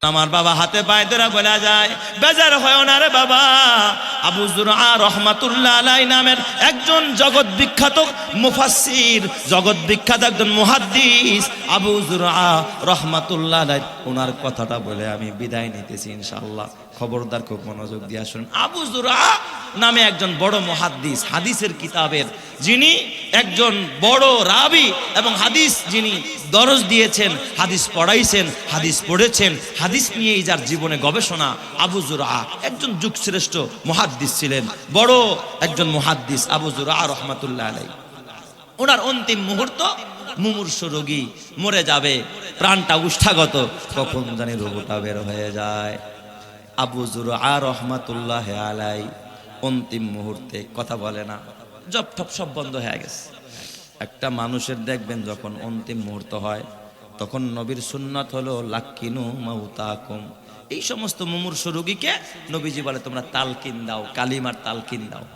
আমার বাবা হাতে পায়ে ধরে বলা যায়, বেজার হয় না রে বাবা। আবু যুরআ রাহমাতুল্লাহ আলাইহি নামের একজন জগৎ বিখ্যাত মুফাসসির, জগৎ বিখ্যাত একজন মুহাদ্দিস আবু যুরআ রাহমাতুল্লাহ আলাইহি, ওনার কথাটা বলে আমি বিদায় নিতেছি ইনশাআল্লাহ। খবরদার খুব মনোযোগ দিয়ে শুনুন। আবু যুরআ নামে একজন বড় মুহাদ্দিস, হাদিসের কিতাবের যিনি একজন বড় রাবি এবং হাদিস যিনি দরজ দিয়েছেন, হাদিস পড়াইছেন, হাদিস পড়েছেন, হাদিস নিয়েই যার জীবনে গবেষণা, আবু যুরআ একজন যুগশ্রেষ্ঠ মুহাদ্দিস ছিলেন, বড় একজন মুহাদ্দিস আবু যুরআ রাহমাতুল্লাহ আলাইহি। ওনার অন্তিম মুহূর্ত, মুমূর্ষু রোগী মরে যাবে, প্রাণটা উষ্ঠাগত, কখন জানি রোগটা বের হয়ে যায়। আবু যুরআ রাহমাতুল্লাহ আলাইহি অন্তিম মুহূর্তে কথা বলে না, জপ টপ সব বন্ধ হয়ে গেছে। একটা মানুষের দেখবেন যখন অন্তিম মুহূর্ত হয়, তখন নবীর সুন্নাত হলো লাক্কিনু মাউতাকুম। এই সমস্ত মুমূর্ষু রোগীকে নবীজি বলে তোমরা তালকিন দাও, কালিমার তালকিন দাও।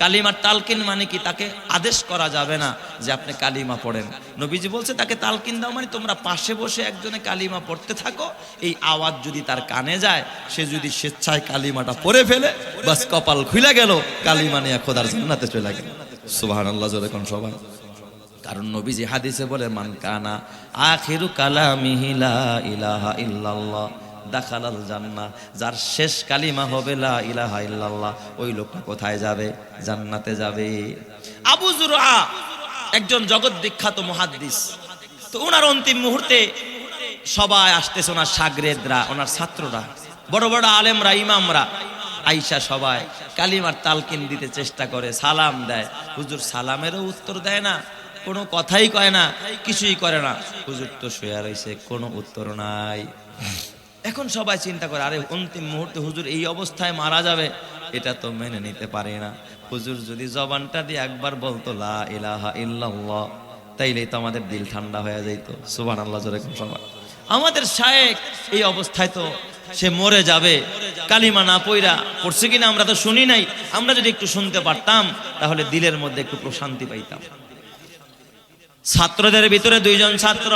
কালিমার তালকিন মানে কি? তাকে আদেশ করা যাবে না যে আপনি কালিমা পড়েন। নবীজি বলছে তাকে তালকিন দাও মানে তোমরা পাশে বসে একজনে কালিমা পড়তে থাকো, এই আওয়াজ যদি তার কানে যায়, সে যদি স্বেচ্ছায় কালিমাটা পড়ে ফেলে, বাস কপাল খুলে গেল, কালিমা নিয়ে খোদার জান্নাতে চলে গেল। সুবহানাল্লাহ জোরে কোন সবাই। কারণ নবীজি হাদিসে বলে মান কানা আখিরু কালামিহি লা ইলাহা ইল্লাল্লাহ দাখালাল জান্নাহ, যার শেষ কালিমা হবে লা ইলাহা ইল্লাল্লাহ, ওই লোকটা কোথায় যাবে? জান্নাতে যাবে। আবু যুরআ একজন জগৎ বিখ্যাত মুহাদ্দিস। তো ওনার অন্তিম মুহূর্তে সবাই আসতেছে, ওনার শাগরেদরা, ওনার ছাত্ররা, বড় বড় আলেমরা, ইমামরা আইসা সবাই কালিমার তালকিন দিতে চেষ্টা করে, সালাম দেয়। হুজুর সালামেরও উত্তর দেয় না, কোনো কথাই কয় না, কিছুই করে না। হুজুর তো শুয়ে রয়েছে, কোনো উত্তর নাই। এখন সবাই চিন্তা করে, আরে অন্তিম মুহূর্তে হুজুর এই অবস্থায় মারা যাবে, এটা তো মেনে নিতে পারে না। হুজুর যদি জবানটা দিয়ে একবার বলতো লা ইলাহা ইল্লাল্লাহ, তাইলেই তো আমাদের দিল ঠান্ডা হয়ে যেত। সুবহানাল্লাহ জোরে কোন সবাই। আমাদের শায়েখ এই অবস্থায় তো সে মরে যাবে, কালিমা না পইরা, পড়ছে কিনা আমরা তো শুনি নাই, আমরা যদি একটু শুনতে পারতাম তাহলে দিলের মধ্যে একটু প্রশান্তি পাইতাম। ছাত্রদের ভিতরে দুইজন ছাত্র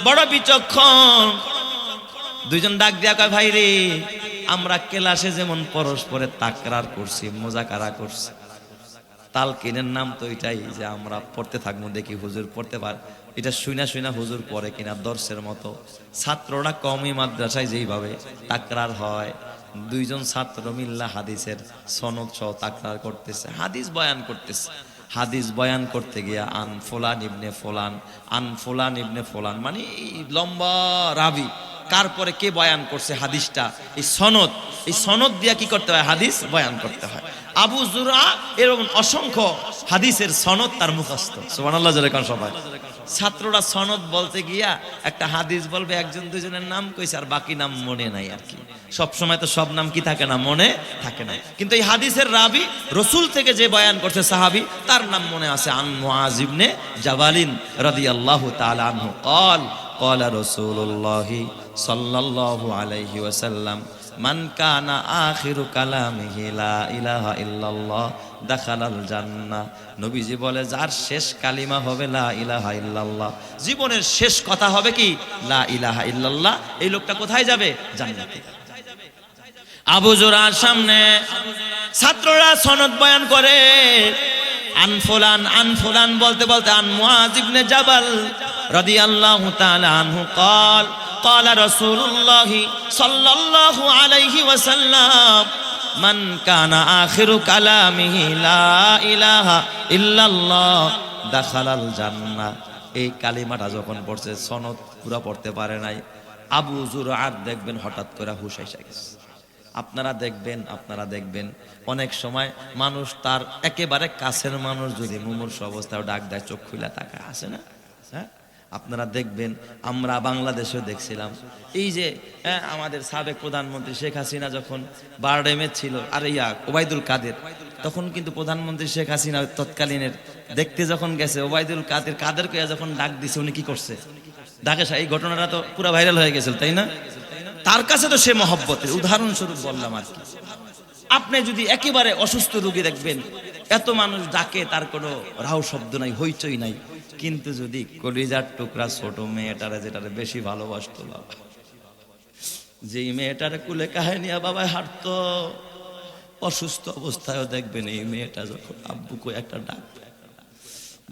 বড় বিচক্ষণ, দুইজন ডাক দিয়া কয়, ভাই রে, আমরা ক্লাসে যেমন পরস্পরের তাকরার করছি, মুজাকারা করছি, তালকিনের নাম তো এটাই যে আমরা পড়তে থাকবো, দেখি হুজুর পড়তে পার, এটা শুইনা শুইনা হুজুর পড়ে কিনা দর্শের মতো। ছাত্ররা কমই মাদ্রাসায় যেইভাবে তাকরার হয়, দুইজন ছাত্র মিল্লা হাদিসের সনদ সহ তাকরার করতেছে, হাদিস বয়ান করতেছে। হাদিস বয়ান করতে গিয়া আন ফুলান ইবনে ফুলান, আন ফুলান ইবনে ফুলান, মানে লম্বা রাবি, কার পরে কে বয়ান করছে হাদিসটা, এই সনদ দিয়া কি করতে হয়? হাদিস বয়ান করতে হয়। আবু যুরআ এরকম অসংখ্য হাদিসের সনদ তার মুখস্থ। সুবহানাল্লাহ জোরে কোন সবাই। ছাত্ররা সনদ বলতে গিয়া একটা হাদিস বলবে, একজন দুজনের নাম কইছে আর বাকি নাম মনে নাই আর কি। সব সময় তো সব নাম কি থাকে না, মনে থাকে না, কিন্তু এই হাদিসের রাবি রাসূল থেকে যে বয়ান করছে সাহাবী, তার নাম মনে আছে। আন মুআয ইবনে জাবালিন রাদিয়াল্লাহু তাআলা আনহু قال قال رسول الله صلى الله عليه وسلم من كان آخر كلامه لا إله إلا الله دخل الجنة। নবীজি বলে যার শেষ কালিমা হবে লা ইলাহা ইল্লাল্লাহ, জীবনের শেষ কথা হবে কি লা ইলাহা ইল্লাল্লাহ, এই লোকটা কোথায় যাবে? জান্নাতে। আবু যুরআর সামনে ছাত্ররা সনদ বয়ান করে, আন ফুলান বলতে বলতে আন মুআয ইবনে জাবাল রাদিয়াল্লাহু তাআলা আনহু قال قال رسول الله صلى الله عليه وسلم من كان آخر كلامه لا إله إلا الله دخل الجنة। এই কালিমাটা যখন পড়ছে, সনদ পুরো পড়তে পারে নাই, আবু যুরআর দেখবেন হঠাৎ করে হুশ এসে গেছে। আপনারা দেখবেন অনেক সময় মানুষ তার একেবারে কাছের মানুষ যদি মুমূর্ষু অবস্থায় ডাক দেয়, চোখ খুলে তাকায়, আসে না? হ্যাঁ, আপনারা দেখবেন, আমরা বাংলাদেশেও দেখছিলাম, এই যে আমাদের সাবেক প্রধানমন্ত্রী শেখ হাসিনা যখন বারডেমে ছিল, আর ওবায়দুল কাদের, তখন কিন্তু প্রধানমন্ত্রী শেখ হাসিনা তৎকালীনের দেখতে যখন গেছে, ওবায়দুল কাদেরকে যখন ডাক দিছে, উনি কি করছে? ডাকে, এই ঘটনাটা তো পুরো ভাইরাল হয়ে গেছিল, তাই না? তার কাছে তো সে মহব্বতের উদাহরণস্বরূপ বললাম আর কি। আপনি যদি একেবারে অসুস্থ রোগী দেখবেন, এত মানুষ ডাকে, তার কোনো রাও শব্দ নাই, হইচই নাই, কিন্তু যদি কলিজার টুকরা ছোট মেয়েটারে যেটারে বেশি ভালোবাসতো, যেই মেয়েটার কুলে কাহিনিয়া বাবায় হাঁটতো, অসুস্থ অবস্থায়ও দেখবেন এই মেয়েটা যখন আব্বু কই একটা ডাক,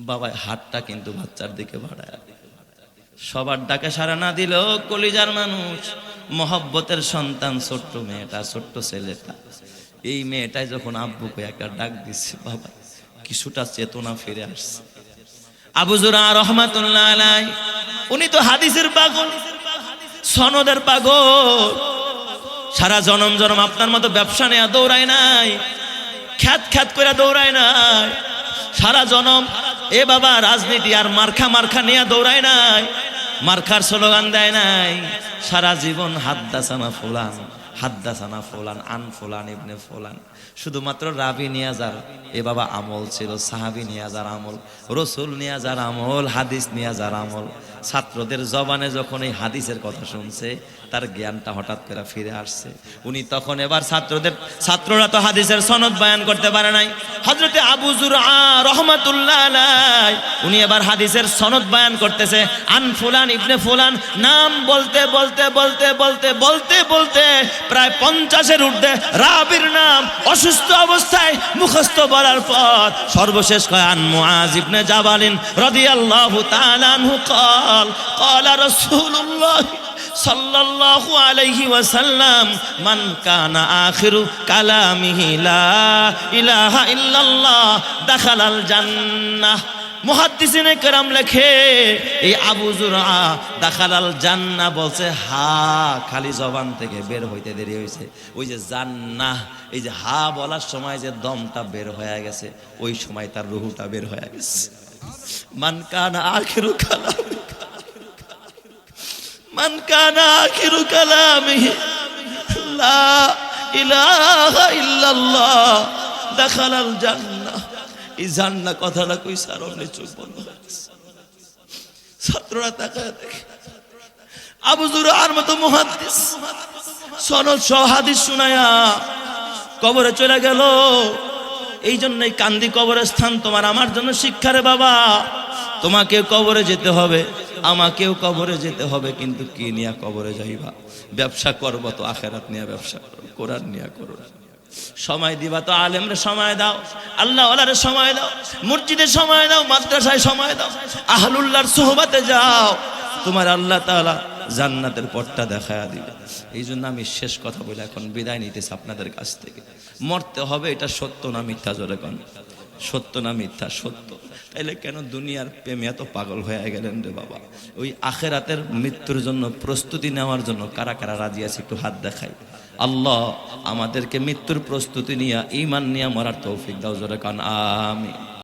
বাবায় হাতটা কিন্তু বাচ্চার দিকে বাড়ায়। সবার ডাকে সাড়া না দিলেও কলিজার মানুষ, মহব্বতের সন্তান ছোট্ট মেয়েটা, ছোট্ট ছেলেটা, এই মেয়েটাই যখন আব্বুকে একটা ডাক দিচ্ছে, বাবা কিছুটা চেতনা ফিরে আসছে। আবু যুরা রহমাতুল্লাহ আলাইহি, উনি তো হাদিসের পাগল, সনদের পাগল। সারা জনম জনম আপনার মতো ব্যবসা নেয়া দৌড়ায় নাই, খ্যাত খ্যাত করে দৌড়ায় নাই। সারা জনম এ বাবা রাজনীতি আর মার্খা মার্খা নিয়ে দৌড়ায় নাই, মার্খার স্লোগান দেয় নাই। সারা জীবন হাদ্দাসানা ফুলান, হাদ্দাসানা ফুলান, আন ফুলান ইবনে ফুলান, শুধুমাত্র রাবি নিয়াজার এ বাবা আমল ছিল, সাহাবি নিয়াজার আমল, রসুল নিয়াজার আমল, হাদিস নিয়াজার আমল। ছাত্রদের জবানে যখন এই হাদিসের কথা শুনছে, তার জ্ঞানটা হঠাৎ করে ফিরে আসছে। উনি তখন এবার ছাত্ররা তো হাদিসের সনদ বয়ান করতে পারে নাই। হযরতে আবু যুরা রাহমাতুল্লাহ আলাইহি, উনি এবার হাদিসের সনদ বয়ান করতেছে। আন ফুলান ইবনে ফুলান নাম বলতে বলতে বলতে বলতে বলতে বলতে প্রায় 50-এর ঊর্ধ্বে রাবির নাম অসুস্থ অবস্থায় মুখস্থ বলার পর সর্বশেষ কয় আন মুআজ ইবনে জাবালিন রাদিয়াল্লাহু তাআলা আনহু ক্বালা রাসূলুল্লাহ সাল্লাল্লাহু আলাইহি ওয়াসাল্লাম মান কানা আখিরু কালামিহি লা ইলাহা ইল্লাল্লাহ দাখালাল জান্নাহ। মুহাদ্দিসিনে কেরাম লেখে এই আবু যুরা দাখালাল জান্নাহ বলছে, হা খালি জবান থেকে বের হইতে দেরি হয়েছে। ওই যে জান্নাহ, এই যে হা বলার সময় যে দমটা বের হয়ে গেছে, ওই সময় তার রুহুটা বের হয়ে গেছে। মান কানা আখিরু কালামি, মান কানা আখিরু কালামিহি লা ইলাহা ইল্লাল্লাহ দাখালাল জান্নাহ। এই জান্নাহ কথাটা কই স্যার অমনি চোখ বন্ধ হয়ে গেছে। ছাত্ররা তাকায় দেখে আবু যুরার মতো মুহাদ্দিস সনদ সহ হাদিস শুনায়া কবরে চলে গেল। এই জন্যই কান্দি কবরস্থান তোমার আমার জন্য শিক্ষারে বাবা। তোমাকে কবরে যেতে হবে, আমাকেও কবরে যেতে হবে, কিন্তু কি নিয়ে কবরে যাইবা? ব্যবসা করবো তো আখেরাত নিয়ে ব্যবসা করো, কোরআন নিয়ে করো। সময় দিবা তো আলেমরে সময় দাও, আল্লাহ ওয়ালারে সময় দাও, মসজিদে সময় দাও, মাদ্রাসায় সময় দাও, আহলুল্লাহর সোহবতে যাও, তোমার আল্লাহ তাআলা জান্নাতের পথটা দেখায়া দিবে। এই জন্য আমি শেষ কথা বলে এখন বিদায় নিতেছি আপনাদের কাছ থেকে। মরতে হবে, এটা সত্য না মিথ্যা? জোরে কোন সত্য না মিথ্যা? সত্য। তাইলে কেন দুনিয়ার প্রেমে এত পাগল হয়ে গেলেন রে বাবা? ওই আখেরাতের মৃত্যুর জন্য প্রস্তুতি নেওয়ার জন্য কারা কারা রাজি আছে একটু হাত দেখাই। আল্লাহ আমাদেরকে মৃত্যুর প্রস্তুতি নিয়ে, ঈমান নিয়ে মরার তৌফিক দাও। জোরে কোন আমিন।